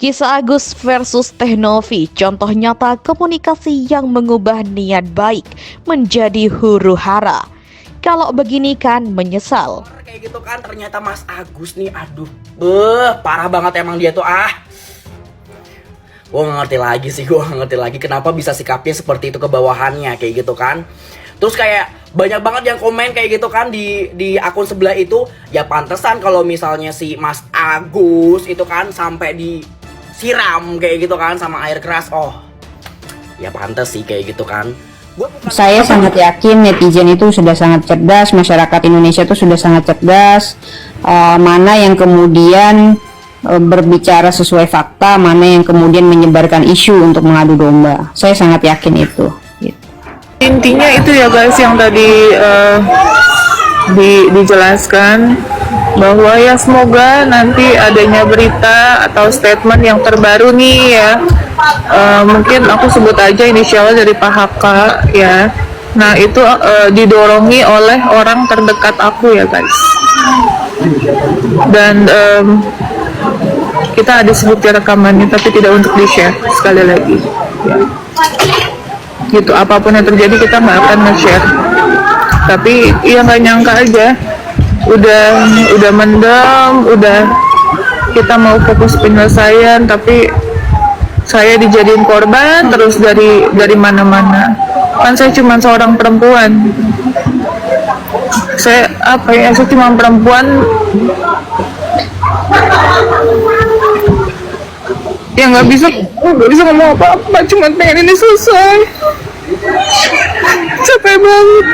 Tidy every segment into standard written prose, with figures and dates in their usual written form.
Kisah Agus versus Teh Novi, contoh nyata komunikasi yang mengubah niat baik menjadi huru-hara. Kalau begini kan menyesal. Kayak gitu kan, ternyata Mas Agus nih, aduh, parah banget emang dia tuh, Gue gak ngerti lagi sih, kenapa bisa sikapnya seperti itu ke bawahannya, kayak gitu kan. Terus kayak banyak banget yang komen kayak gitu kan di akun sebelah itu. Ya pantesan kalau misalnya si Mas Agus itu kan sampai disiram kayak gitu kan sama air keras. Oh, ya pantes sih kayak gitu kan. Saya sangat yakin netizen itu sudah sangat cerdas, masyarakat Indonesia itu sudah sangat cerdas. Mana yang kemudian berbicara sesuai fakta, mana yang kemudian menyebarkan isu untuk mengadu domba. Saya sangat yakin itu. Intinya itu ya guys, yang tadi dijelaskan, bahwa ya semoga nanti adanya berita atau statement yang terbaru nih ya, mungkin aku sebut aja inisialnya dari Pak HK ya. Nah itu didorongi oleh orang terdekat aku ya guys, dan kita ada sebutnya rekamannya tapi tidak untuk di share sekali lagi ya. Gitu, apapun yang terjadi kita nggak akan nge-share. Tapi ya nggak nyangka aja, udah mendem, udah kita mau fokus penyelesaian, tapi saya dijadiin korban terus dari mana-mana. Kan saya cuma seorang perempuan, saya cuma perempuan yang nggak bisa ngomong apa-apa, cuma pengen ini selesai. Capek banget.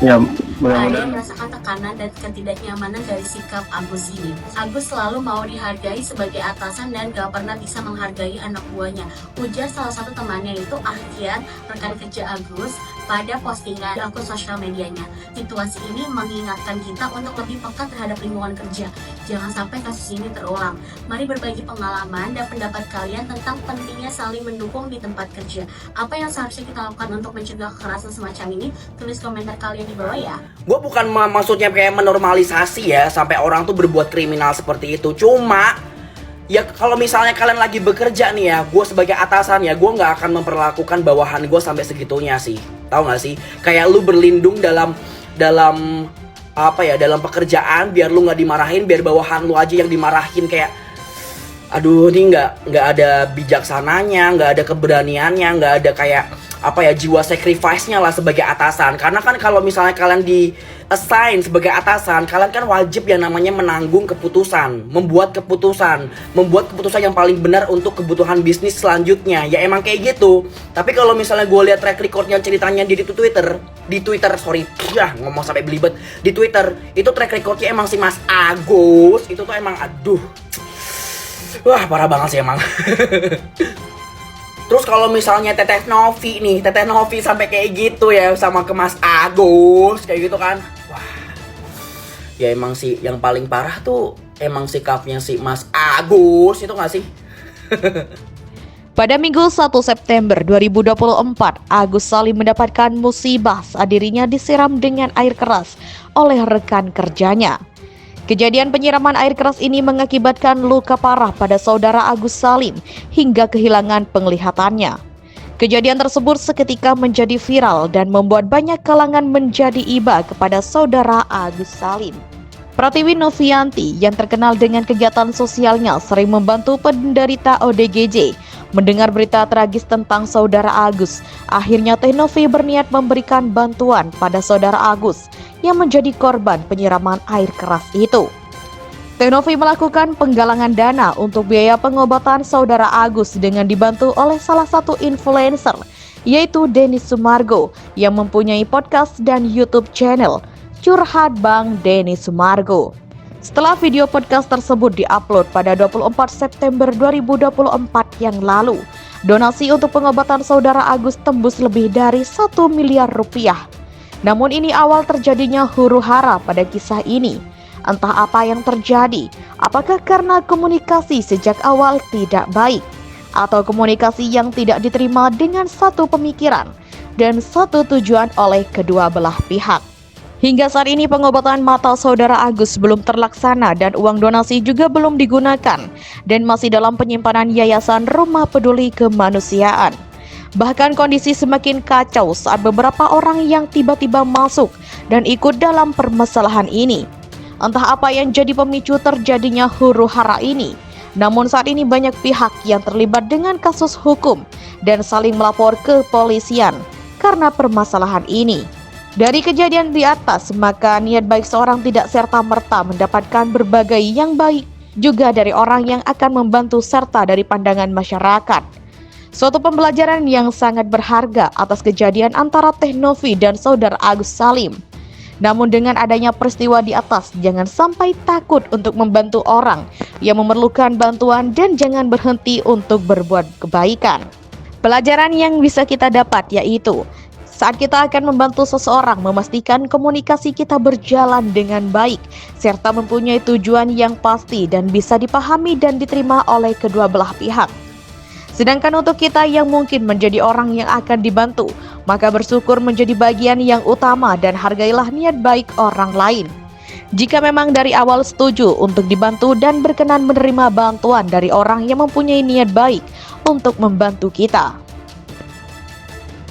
Ya, ada yang merasakan tekanan dan ketidaknyamanan dari sikap Agus ini. Agus selalu mau dihargai sebagai atasan dan gak pernah bisa menghargai anak buahnya. Ujar salah satu temannya itu Ahkian, rekan kerja Agus, pada postingan di akun sosial medianya. Situasi ini mengingatkan kita untuk lebih peka terhadap lingkungan kerja. Jangan sampai kasus ini terulang. Mari berbagi pengalaman dan pendapat kalian tentang pentingnya saling mendukung di tempat kerja. Apa yang seharusnya kita lakukan untuk mencegah kekerasan semacam ini? Tulis komentar kalian di bawah ya. Gue bukan maksudnya kayak menormalisasi ya sampai orang tuh berbuat kriminal seperti itu. Cuma ya kalau misalnya kalian lagi bekerja nih ya, gue sebagai atasan ya, gue nggak akan memperlakukan bawahan gue sampai segitunya sih. Tahu nggak sih? Kayak lu berlindung dalam pekerjaan biar lu nggak dimarahin, biar bawahan lu aja yang dimarahin. Kayak aduh, ini nggak ada bijaksananya, nggak ada keberaniannya, nggak ada kayak jiwa sacrifice-nya lah sebagai atasan. Karena kan kalau misalnya kalian di assign sebagai atasan, kalian kan wajib yang namanya menanggung keputusan, membuat keputusan yang paling benar untuk kebutuhan bisnis selanjutnya. Ya emang kayak gitu. Tapi kalau misalnya gue lihat track recordnya ceritanya di Twitter, ngomong sampai belibet, di Twitter itu track recordnya emang si Mas Agus itu tuh emang wah parah banget sih emang. Terus kalau misalnya Teteh Novi sampai kayak gitu ya sama ke Mas Agus kayak gitu kan. Wah. Ya emang sih yang paling parah tuh emang sikapnya si Mas Agus itu gak sih? Pada Minggu 1 September 2024, Agus Salim mendapatkan musibah saat dirinya disiram dengan air keras oleh rekan kerjanya. Kejadian penyiraman air keras ini mengakibatkan luka parah pada saudara Agus Salim hingga kehilangan penglihatannya. Kejadian tersebut seketika menjadi viral dan membuat banyak kalangan menjadi iba kepada saudara Agus Salim. Pratiwi Novianti yang terkenal dengan kegiatan sosialnya sering membantu penderita ODGJ. Mendengar berita tragis tentang saudara Agus, akhirnya Teh Novi berniat memberikan bantuan pada saudara Agus yang menjadi korban penyiraman air keras itu. Teh Novi melakukan penggalangan dana untuk biaya pengobatan saudara Agus dengan dibantu oleh salah satu influencer, yaitu Denny Sumargo yang mempunyai podcast dan YouTube channel Curhat Bang Denny Sumargo. Setelah video podcast tersebut diupload pada 24 September 2024 yang lalu, donasi untuk pengobatan saudara Agus tembus lebih dari 1 miliar rupiah. Namun ini awal terjadinya huru-hara pada kisah ini. Entah apa yang terjadi, apakah karena komunikasi sejak awal tidak baik, atau komunikasi yang tidak diterima dengan satu pemikiran dan satu tujuan oleh kedua belah pihak. Hingga saat ini pengobatan mata saudara Agus belum terlaksana dan uang donasi juga belum digunakan dan masih dalam penyimpanan Yayasan Rumah Peduli Kemanusiaan. Bahkan kondisi semakin kacau saat beberapa orang yang tiba-tiba masuk dan ikut dalam permasalahan ini. Entah apa yang jadi pemicu terjadinya huru-hara ini. Namun saat ini banyak pihak yang terlibat dengan kasus hukum dan saling melapor ke kepolisian karena permasalahan ini. Dari kejadian di atas, maka niat baik seorang tidak serta-merta mendapatkan berbagai yang baik juga dari orang yang akan membantu serta dari pandangan masyarakat. Suatu pembelajaran yang sangat berharga atas kejadian antara Teh Novi dan saudara Agus Salim. Namun dengan adanya peristiwa di atas, jangan sampai takut untuk membantu orang yang memerlukan bantuan dan jangan berhenti untuk berbuat kebaikan. Pelajaran yang bisa kita dapat yaitu saat kita akan membantu seseorang, memastikan komunikasi kita berjalan dengan baik, serta mempunyai tujuan yang pasti dan bisa dipahami dan diterima oleh kedua belah pihak. Sedangkan untuk kita yang mungkin menjadi orang yang akan dibantu, maka bersyukur menjadi bagian yang utama dan hargailah niat baik orang lain. Jika memang dari awal setuju untuk dibantu dan berkenan menerima bantuan dari orang yang mempunyai niat baik untuk membantu kita.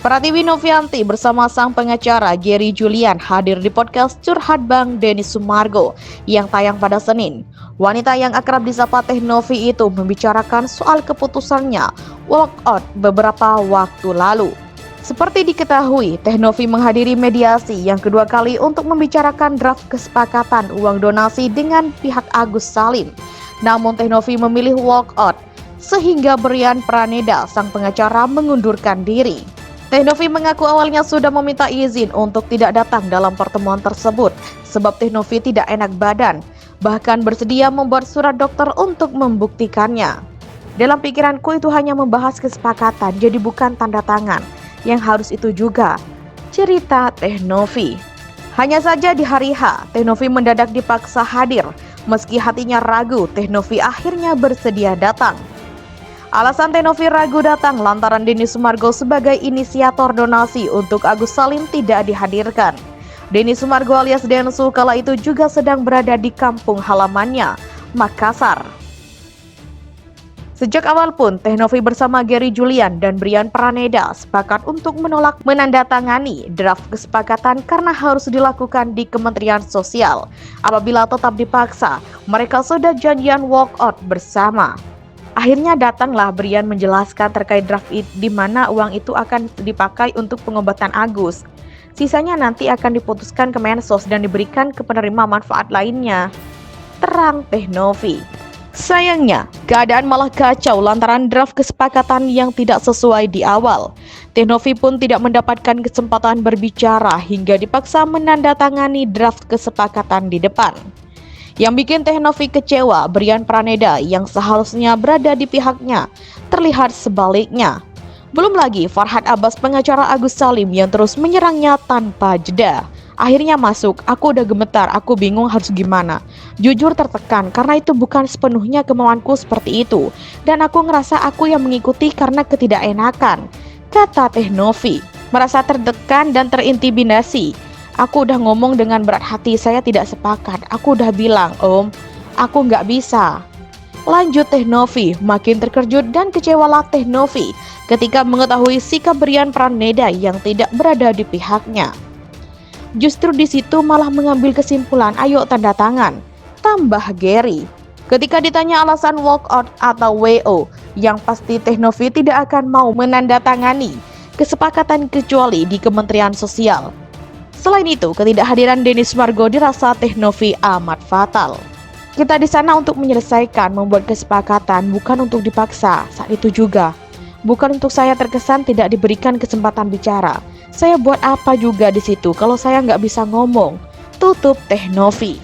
Pratiwi Novianti bersama sang pengacara Gary Julian hadir di podcast Curhat Bang Denny Sumargo yang tayang pada Senin. Wanita yang akrab disapa Teh Novi itu membicarakan soal keputusannya walkout beberapa waktu lalu. Seperti diketahui, Teh Novi menghadiri mediasi yang kedua kali untuk membicarakan draft kesepakatan uang donasi dengan pihak Agus Salim. Namun Teh Novi memilih walkout sehingga Brian Praneda sang pengacara mengundurkan diri. Teh Novi mengaku awalnya sudah meminta izin untuk tidak datang dalam pertemuan tersebut sebab Teh Novi tidak enak badan, bahkan bersedia membuat surat dokter untuk membuktikannya. Dalam pikiranku itu hanya membahas kesepakatan, jadi bukan tanda tangan, yang harus itu juga, cerita Teh Novi. Hanya saja di hari H, Teh Novi mendadak dipaksa hadir, meski hatinya ragu, Teh Novi akhirnya bersedia datang. Alasan Teh Novi ragu datang lantaran Denny Sumargo sebagai inisiator donasi untuk Agus Salim tidak dihadirkan. Denny Sumargo alias Densu kala itu juga sedang berada di kampung halamannya, Makassar. Sejak awal pun, Teh Novi bersama Gary Julian dan Brian Praneda sepakat untuk menolak menandatangani draft kesepakatan karena harus dilakukan di Kementerian Sosial. Apabila tetap dipaksa, mereka sudah janjian walkout bersama. Akhirnya datanglah Brian menjelaskan terkait draft di mana uang itu akan dipakai untuk pengobatan Agus. Sisanya nanti akan diputuskan ke Mensos dan diberikan ke penerima manfaat lainnya, terang Teh Novi. Sayangnya, keadaan malah kacau lantaran draft kesepakatan yang tidak sesuai di awal. Teh Novi pun tidak mendapatkan kesempatan berbicara hingga dipaksa menandatangani draft kesepakatan di depan. Yang bikin Teh Novi kecewa, Brian Praneda yang seharusnya berada di pihaknya terlihat sebaliknya. Belum lagi Farhad Abbas pengacara Agus Salim yang terus menyerangnya tanpa jeda. Akhirnya masuk, aku udah gemetar, aku bingung harus gimana. Jujur tertekan karena itu bukan sepenuhnya kemauanku seperti itu. Dan aku ngerasa aku yang mengikuti karena ketidakenakan, kata Teh Novi. Merasa tertekan dan terintimidasi. Aku udah ngomong dengan berat hati, saya tidak sepakat. Aku udah bilang, Om, aku nggak bisa. Lanjut Teh Novi, makin terkejut dan kecewalah Teh Novi ketika mengetahui sikap Brian Praneda yang tidak berada di pihaknya. Justru di situ malah mengambil kesimpulan, ayo tanda tangan, tambah Gary. Ketika ditanya alasan walkout atau WO, yang pasti Teh Novi tidak akan mau menandatangani kesepakatan kecuali di Kementerian Sosial. Selain itu, ketidakhadiran Denny Sumargo dirasa Teh Novi amat fatal. Kita di sana untuk menyelesaikan, membuat kesepakatan, bukan untuk dipaksa. Saat itu juga, bukan untuk saya terkesan tidak diberikan kesempatan bicara. Saya buat apa juga di situ kalau saya nggak bisa ngomong, tutup Teh Novi.